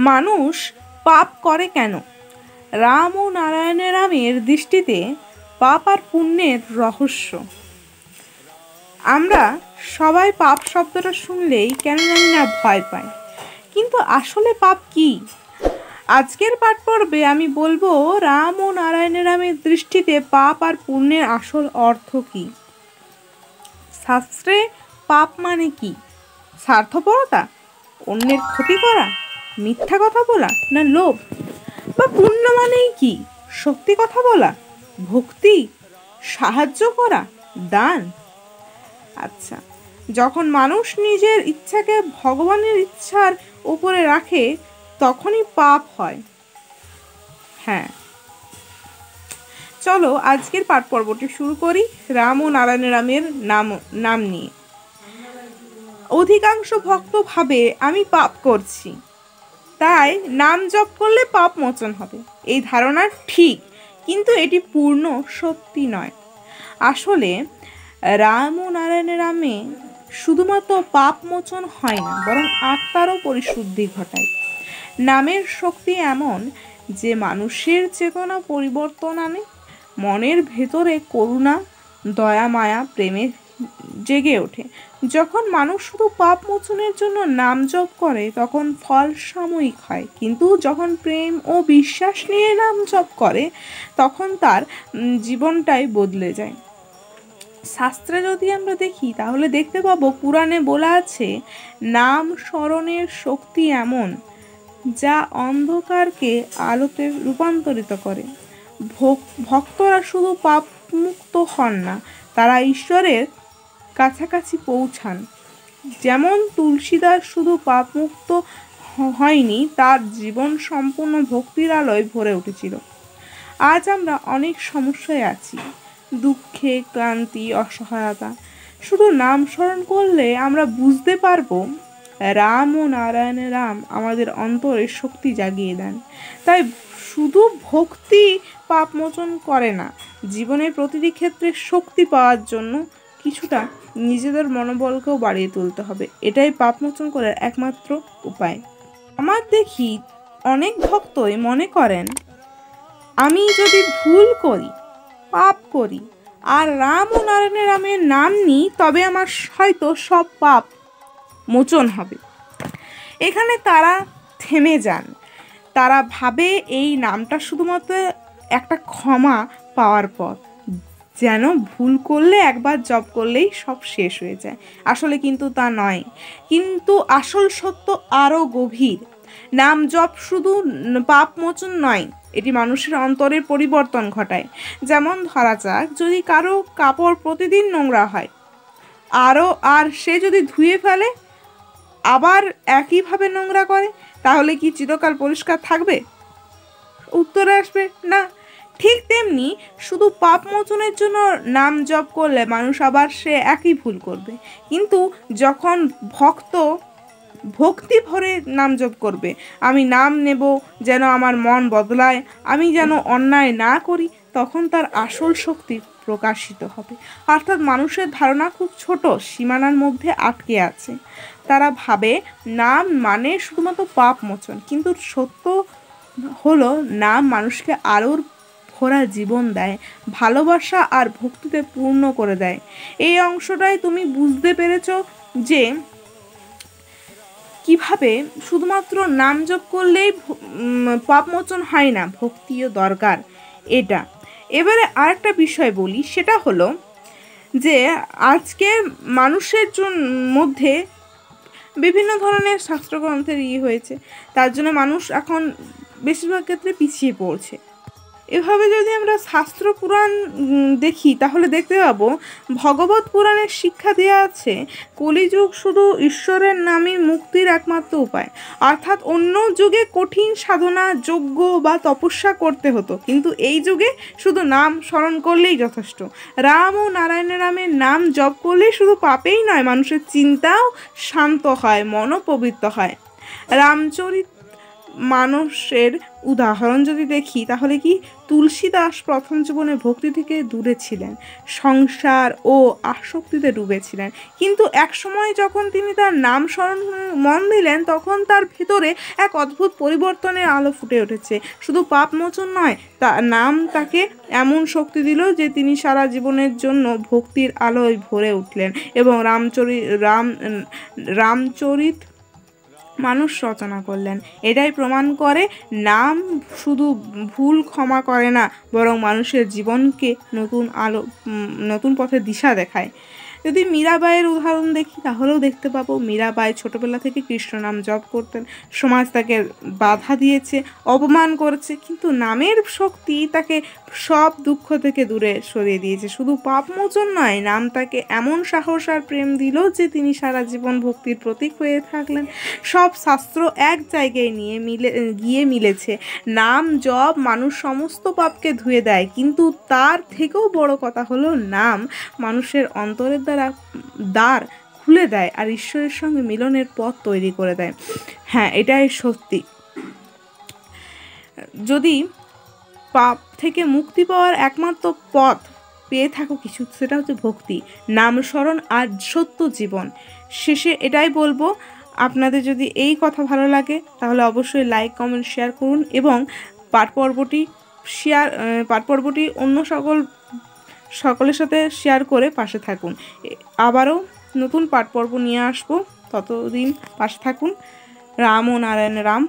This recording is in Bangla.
মানুষ পাপ করে কেন? রাম ও নারায়ণ রামের দৃষ্টিতে পাপ আর পুণ্যের রহস্য। আমরা সবাই পাপ শব্দটা শুনলেই কেন জানি না ভয় পাই, কিন্তু আসলে পাপ কি? আজকের পাঠ পর্বে আমি বলবো রাম ও নারায়ণ রামের দৃষ্টিতে পাপ আর পুণ্যের আসল অর্থ কি। শাস্ত্রে পাপ মানে কি? স্বার্থপরতা, অন্যের ক্ষতি করা, মিথ্যা কথা বলা, না লোভ? বা পুণ্য মানেই কি? সত্যি কথা বলা, ভক্তি, সাহায্য করা, দান। আচ্ছা, যখন মানুষ নিজের ইচ্ছাকে ভগবানের ইচ্ছার উপরে রাখে তখনই পাপ হয়। হ্যাঁ, চলো আজকের পাঠ পর্বটি শুরু করি রাম ও নারায়ণ রামের নাম নিয়ে। অধিকাংশ ভক্ত ভাবে আমি পাপ করছি, তাই নাম জপ করলে পাপ মোচন হবে। এই ধারণা ঠিক, কিন্তু এটি পূর্ণ সত্যি নয়। আসলে রাম ও নারায়ণ রামে শুধুমাত্র পাপ মোচন হয় না, বরং আত্মারও পরিশুদ্ধি ঘটায়। নামের শক্তি এমন যে মানুষের চেতনা পরিবর্তন আনে, মনের ভেতরে করুণা, দয়া, মায়া, প্রেমের জেগে ওঠে। যখন মানুষ শুধু পাপ মোচনের জন্য নাম জপ করে তখন ফল সাময়িক হয়, কিন্তু যখন প্রেম ও বিশ্বাস নিয়ে নাম জপ করে তখন তার জীবনটাই বদলে যায়। শাস্ত্রে যদি আমরা দেখি তাহলে দেখতে পাবো, পুরাণে বলা আছে নাম স্মরণের শক্তি এমন যা অন্ধকারকে আলোতে রূপান্তরিত করে। ভক্তরা শুধু পাপ মুক্ত হন না, তারা ঈশ্বরের কাছাকাছি পৌঁছান। যেমন তুলসীদাস শুধু পাপ মুক্ত হয়নি, তার জীবন সম্পূর্ণ ভক্তির আলোয় ভরে উঠেছিল। আজ আমরা অনেক সমস্যায় আছি, দুঃখে, ক্লান্তি, অসহায়তা। শুধু নাম স্মরণ করলে আমরা বুঝতে পারবো রাম ও নারায়ণ রাম আমাদের অন্তরে শক্তি জাগিয়ে দেন। তাই শুধু ভক্তি পাপ মোচন করে না, জীবনের প্রতিটি ক্ষেত্রে শক্তি পাওয়ার জন্য কিছুটা নিজেদের মনোবলকেও বাড়িয়ে তুলতে হবে। এটাই পাপ মোচন করার একমাত্র উপায়। আমার দেখি অনেক ভক্তই মনে করেন আমি যদি ভুল করি, পাপ করি আর রাম ও নারায়ণ রামের নাম নিই তবে আমার হয়তো সব পাপ মোচন হবে। এখানে তারা থেমে যান। তারা ভাবে এই নামটা শুধুমাত্র একটা ক্ষমা পাওয়ার পথ, যেন ভুল করলে একবার জপ করলেই সব শেষ হয়ে যায়। আসলে কিন্তু তা নয়। কিন্তু আসল সত্য আরও গভীর। নাম জপ শুধু পাপ মোচন নয়, এটি মানুষের অন্তরের পরিবর্তন ঘটায়। যেমন ধরা যাক, যদি কারো কাপড় প্রতিদিন নোংরা হয় আর সে যদি ধুয়ে ফেলে আবার একইভাবে নোংরা করে, তাহলে কি চিরকাল পরিষ্কার থাকবে? উত্তরে আসবে না। ঠিক তেমনি শুধু পাপ মোচনের জন্য নাম জপ করলে মানুষ আবার সে একই ভুল করবে। কিন্তু যখন ভক্তি ভরে নাম জপ করবে, আমি নাম নেব যেন আমার মন বদলায়, আমি যেন অন্যায় না করি, তখন তার আসল শক্তি প্রকাশিত হবে। অর্থাৎ মানুষের ধারণা খুব ছোট সীমানার মধ্যে আটকে আছে। তারা ভাবে নাম মানে শুধুমাত্র পাপ মোচন, কিন্তু সত্য হলো নাম মানুষকে আলোর ভরা জীবন দেয়, ভালোবাসা আর ভক্তিতে পূর্ণ করে দেয়। এই অংশটাই তুমি বুঝতে পেরেছো যে কিভাবে শুধুমাত্র নাম জপ করলেই পাপ মোচন হয় না, ভক্তিও দরকার। এটা এবারে আরেকটা বিষয় বলি, সেটা হলো যে আজকে মানুষের মধ্যে বিভিন্ন ধরনের শাস্ত্রগ্রন্থের হয়েছে, তার জন্য মানুষ এখন বেশিরভাগ ক্ষেত্রে পিছিয়ে পড়ছে। এভাবে যদি আমরা শাস্ত্র পুরাণ দেখি তাহলে দেখতে পাবো ভগবত পুরাণের শিক্ষা দেওয়া আছে কলিযুগ শুধু ঈশ্বরের নামই মুক্তির একমাত্র উপায়। অর্থাৎ অন্য যুগে কঠিন সাধনা, যজ্ঞ বা তপস্যা করতে হতো, কিন্তু এই যুগে শুধু নাম স্মরণ করলেই যথেষ্ট। রাম ও নারায়ণ রামের নাম জপ করলেই শুধু পাপেই নয়, মানুষের চিন্তাও শান্ত হয়, মনও পবিত্র হয়। রামচরিত মানুষের উদাহরণ যদি দেখি তাহলে কি তুলসীদাস প্রথম জীবনে ভক্তি থেকে দূরে ছিলেন, সংসার ও আসক্তিতে ডুবেছিলেন, কিন্তু এক সময় যখন তিনি তার নাম স্মরণ মন দিলেন তখন তার ভেতরে এক অদ্ভুত পরিবর্তনের আলো ফুটে উঠেছে। শুধু পাপ মোচন নয়, তা নাম তাকে এমন শক্তি দিল যে তিনি সারা জীবনের জন্য ভক্তির আলোয় ভরে উঠলেন এবং রামচরিত মানুষ রচনা করলেন। এটাই প্রমাণ করে নাম শুধু ভুল ক্ষমা করে না, বরং মানুষের জীবনকে নতুন পথে দিশা দেখায়। যদি মীরাবাইয়ের উদাহরণ দেখি তাহলেও দেখতে পাবো মীরাবাই ছোটবেলা থেকে কৃষ্ণ নাম জপ করতেন। সমাজ তাকে বাধা দিয়েছে, অপমান করেছে, কিন্তু নামের শক্তি তাকে সব দুঃখ থেকে দূরে সরিয়ে দিয়েছে। শুধু পাপ মোচন নয়, নাম তাকে এমন সাহস আর প্রেম দিল যে তিনি সারা জীবন ভক্তির প্রতীক হয়ে থাকলেন। সব শাস্ত্র এক জায়গায় গিয়ে মিলেছে। নাম জপ মানুষ সমস্ত পাপকে ধুয়ে দেয়, কিন্তু তার থেকেও বড় কথা হলো নাম মানুষের অন্তরের দ্বার খুলে দেয় আর ঈশ্বরের সঙ্গে মিলনের পথ তৈরি করে দেয়। হ্যাঁ, এটাই সত্যি। যদি পাপ থেকে মুক্তি পাওয়ার একমাত্র পথ পেয়ে থাকো কিছু, সেটা হচ্ছে ভক্তি, নাম স্মরণ আর সত্য জীবন। শেষে এটাই বলবো, আপনাদের যদি এই কথা ভালো লাগে তাহলে অবশ্যই লাইক, কমেন্ট, শেয়ার করুন এবং পাঠ পর্বটি অন্য সকলের সাথে শেয়ার করে পাশে থাকুন। আবারও নতুন পাঠ পর্ব নিয়ে আসবো, ততদিন পাশে থাকুন। রাম ও নারায়ণ রাম।